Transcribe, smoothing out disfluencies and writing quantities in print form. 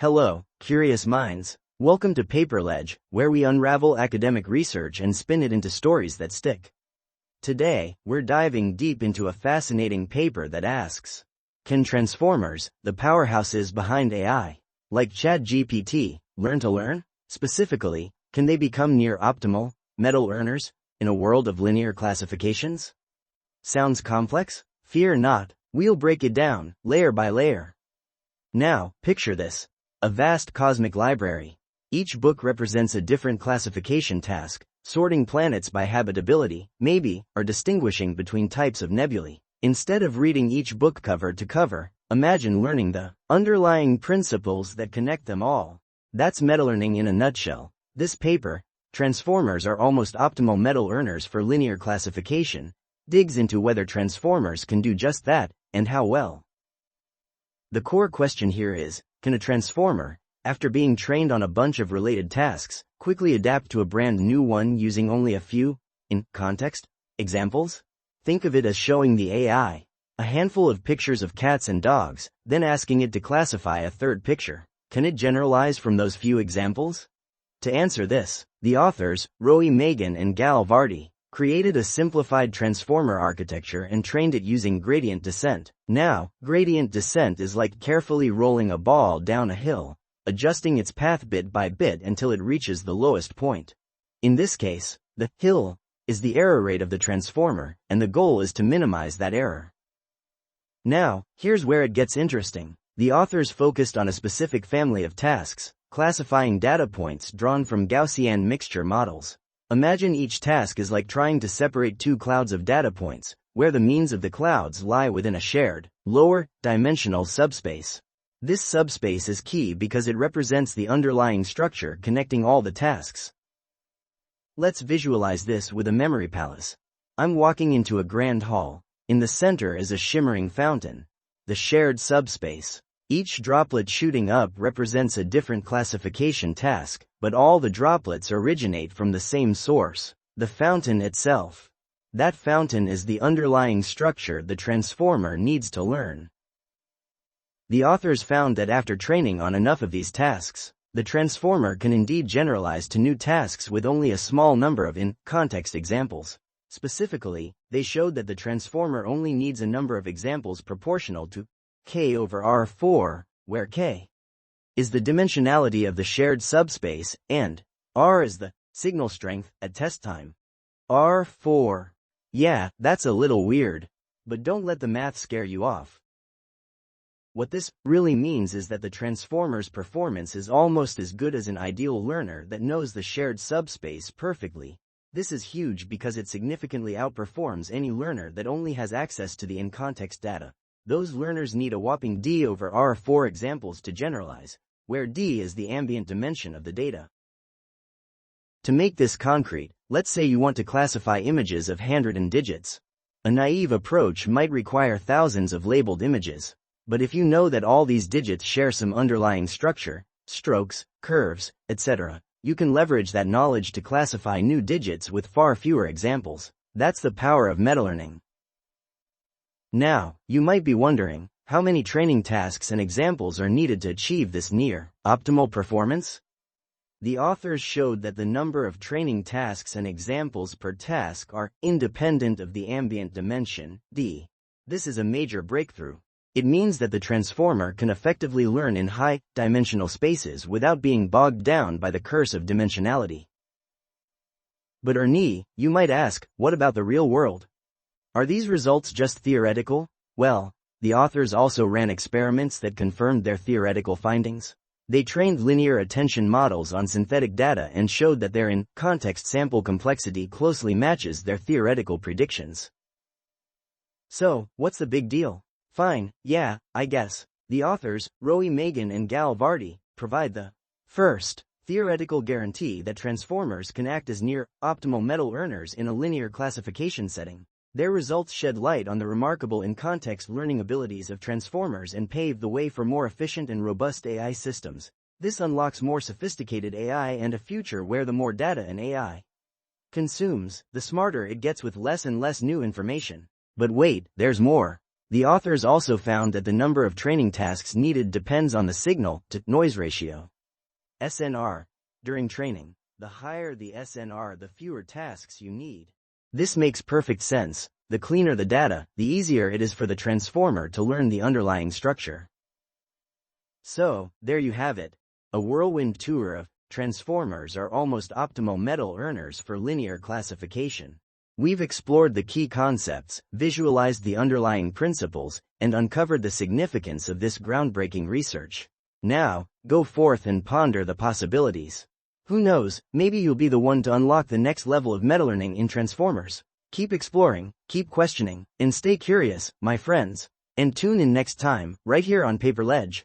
Hello, curious minds. Welcome to PaperLedge, where we unravel academic research and spin it into stories that stick. Today, we're diving deep into a fascinating paper that asks, can transformers, the powerhouses behind AI, like ChatGPT, learn to learn? Specifically, can they become near-optimal, metal-earners, in a world of linear classifications? Sounds complex? Fear not, we'll break it down, layer by layer. Now, picture this. A vast cosmic library. Each book represents a different classification task, sorting planets by habitability, maybe, or distinguishing between types of nebulae. Instead of reading each book cover to cover, imagine learning the underlying principles that connect them all. That's metalearning in a nutshell. This paper, Transformers Are Almost Optimal Metal Earners for Linear Classification, digs into whether transformers can do just that, and how well. The core question here is, can a transformer, after being trained on a bunch of related tasks, quickly adapt to a brand new one using only a few, in context, examples? Think of it as showing the AI a handful of pictures of cats and dogs, then asking it to classify a third picture. Can it generalize from those few examples? To answer this, the authors, Roy Megan and Gal Vardy, created a simplified transformer architecture and trained it using gradient descent. Now, gradient descent is like carefully rolling a ball down a hill, adjusting its path bit by bit until it reaches the lowest point. In this case, the hill is the error rate of the transformer, and the goal is to minimize that error. Now, here's where it gets interesting. The authors focused on a specific family of tasks, classifying data points drawn from Gaussian mixture models. Imagine each task is like trying to separate two clouds of data points, where the means of the clouds lie within a shared, lower, dimensional subspace. This subspace is key because it represents the underlying structure connecting all the tasks. Let's visualize this with a memory palace. I'm walking into a grand hall. In the center is a shimmering fountain, the shared subspace. Each droplet shooting up represents a different classification task, but all the droplets originate from the same source, the fountain itself. That fountain is the underlying structure the transformer needs to learn. The authors found that after training on enough of these tasks, the transformer can indeed generalize to new tasks with only a small number of in-context examples. Specifically, they showed that the transformer only needs a number of examples proportional to K over R4, where K is the dimensionality of the shared subspace, and R is the signal strength at test time. R4. Yeah, that's a little weird, but don't let the math scare you off. What this really means is that the transformer's performance is almost as good as an ideal learner that knows the shared subspace perfectly. This is huge because it significantly outperforms any learner that only has access to the in-context data. Those learners need a whopping D over R4 examples to generalize, where D is the ambient dimension of the data. To make this concrete, let's say you want to classify images of handwritten digits. A naive approach might require thousands of labeled images, but if you know that all these digits share some underlying structure, strokes, curves, etc., you can leverage that knowledge to classify new digits with far fewer examples. That's the power of metalearning. Now, you might be wondering, how many training tasks and examples are needed to achieve this near-optimal performance? The authors showed that the number of training tasks and examples per task are independent of the ambient dimension, D. This is a major breakthrough. It means that the transformer can effectively learn in high-dimensional spaces without being bogged down by the curse of dimensionality. But Ernis, you might ask, what about the real world? Are these results just theoretical? Well, the authors also ran experiments that confirmed their theoretical findings. They trained linear attention models on synthetic data and showed that their in-context sample complexity closely matches their theoretical predictions. So, what's the big deal? Fine, yeah, I guess. The authors, Roy Megan and Gal Vardy, provide the first theoretical guarantee that transformers can act as near-optimal metal earners in a linear classification setting. Their results shed light on the remarkable in-context learning abilities of transformers and pave the way for more efficient and robust AI systems. This unlocks more sophisticated AI and a future where the more data an AI consumes, the smarter it gets with less and less new information. But wait, there's more. The authors also found that the number of training tasks needed depends on the signal-to-noise ratio, SNR, during training. The higher the SNR, the fewer tasks you need. This makes perfect sense. The cleaner the data, the easier it is for the transformer to learn the underlying structure. So, there you have it. A whirlwind tour of transformers are almost optimal metal earners for linear classification. We've explored the key concepts, visualized the underlying principles, and uncovered the significance of this groundbreaking research. Now, go forth and ponder the possibilities. Who knows, maybe you'll be the one to unlock the next level of metalearning in transformers. Keep exploring, keep questioning, and stay curious, my friends. And tune in next time, right here on PaperLedge.